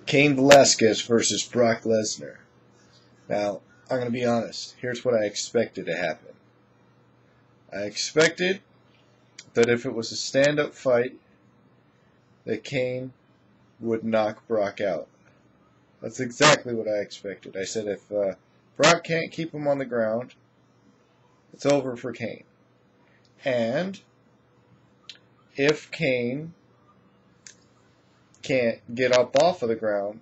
Cain Velasquez versus Brock Lesnar. Now, I'm going to be honest. Here's what I expected to happen. I expected that if it was a stand-up fight, that Cain would knock Brock out. That's exactly what I expected. I said if Brock can't keep him on the ground, it's over for Cain. And if Cain can't get up off of the ground,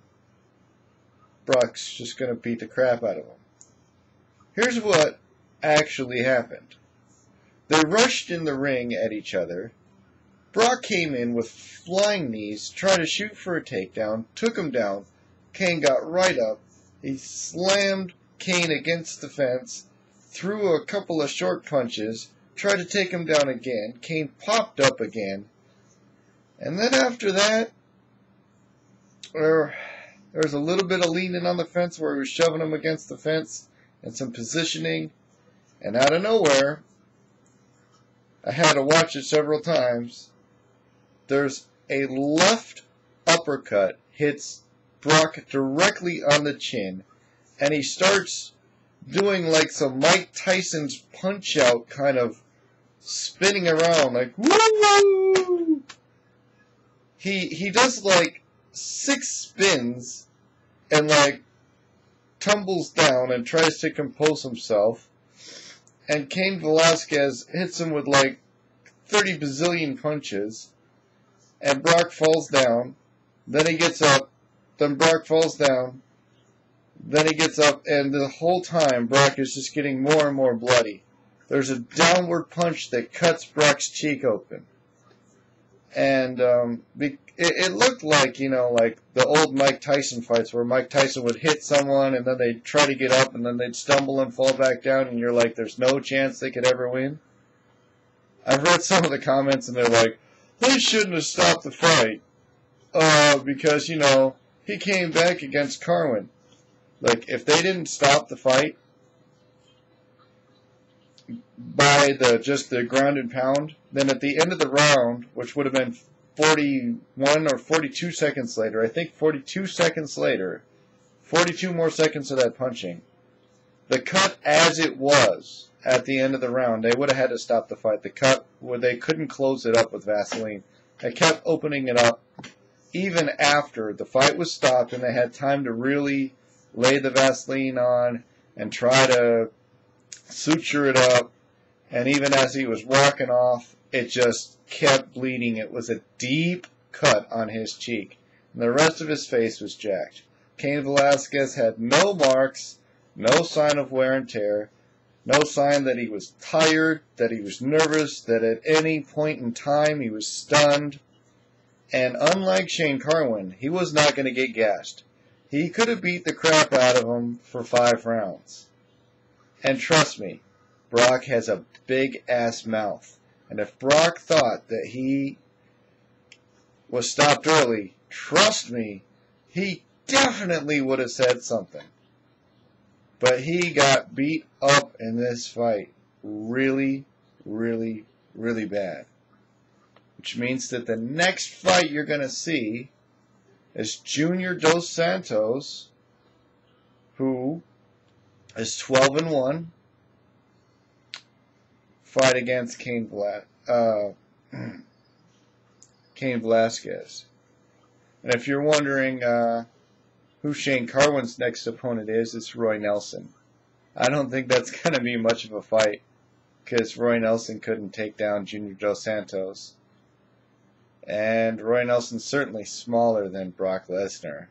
Brock's just going to beat the crap out of him. Here's what actually happened. They rushed in the ring at each other. Brock came in with flying knees, tried to shoot for a takedown, took him down. Cain got right up. He slammed Cain against the fence, threw a couple of short punches, tried to take him down again. Cain popped up again. And then after that, there was a little bit of leaning on the fence where he was shoving him against the fence and some positioning. And out of nowhere, I had to watch it several times, there's a left uppercut hits Brock directly on the chin, and he starts doing like some Mike Tyson's punch-out kind of spinning around like woo! He does like 6 spins and like tumbles down and tries to compose himself, and Cain Velasquez hits him with like 30 bazillion punches, and Brock falls down. Then he gets up. Then Brock falls down. Then he gets up, and the whole time Brock is just getting more and more bloody. There's a downward punch that cuts Brock's cheek open. And it looked like, you know, like the old Mike Tyson fights where Mike Tyson would hit someone and then they'd try to get up and then they'd stumble and fall back down, and you're like, there's no chance they could ever win. I've read some of the comments and they're like, they shouldn't have stopped the fight because, you know, he came back against Carwin. Like, if they didn't stop the fight by just the ground and pound, then at the end of the round, which would have been 41 or 42 seconds later, I think 42 seconds later, 42 more seconds of that punching, the cut as it was at the end of the round, they would have had to stop the fight. The cut where they couldn't close it up with Vaseline. They kept opening it up even after the fight was stopped and they had time to really lay the Vaseline on and try to suture it up. And even as he was walking off, it just kept bleeding. It was a deep cut on his cheek. And the rest of his face was jacked. Cain Velasquez had no marks, no sign of wear and tear, no sign that he was tired, that he was nervous, that at any point in time he was stunned. And unlike Shane Carwin, he was not going to get gassed. He could have beat the crap out of him for 5 rounds. And trust me, Brock has a big-ass mouth. And if Brock thought that he was stopped early, trust me, he definitely would have said something. But he got beat up in this fight really, really, really bad. Which means that the next fight you're going to see is Junior Dos Santos, who is 12-1, fight against Cain Velasquez. And if you're wondering who Shane Carwin's next opponent is, it's Roy Nelson. I don't think that's going to be much of a fight because Roy Nelson couldn't take down Junior Dos Santos. And Roy Nelson's certainly smaller than Brock Lesnar.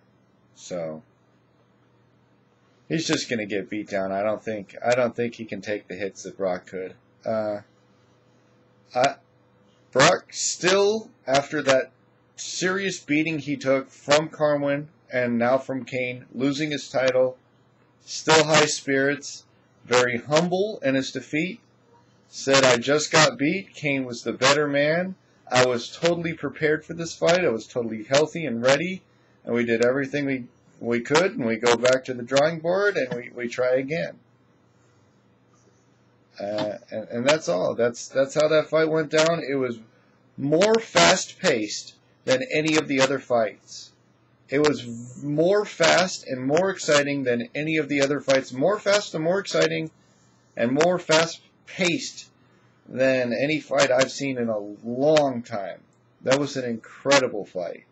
So he's just going to get beat down. I don't think he can take the hits that Brock could. Brock still, after that serious beating he took from Carwin and now from Cain, losing his title, still high spirits, very humble in his defeat, said, I just got beat, Cain was the better man, I was totally prepared for this fight, I was totally healthy and ready, and we did everything we could, and we go back to the drawing board, and we try again. And that's all. That's how that fight went down. It was more fast-paced than any of the other fights. It was more fast and more exciting than any of the other fights. More fast and more exciting and more fast-paced than any fight I've seen in a long time. That was an incredible fight.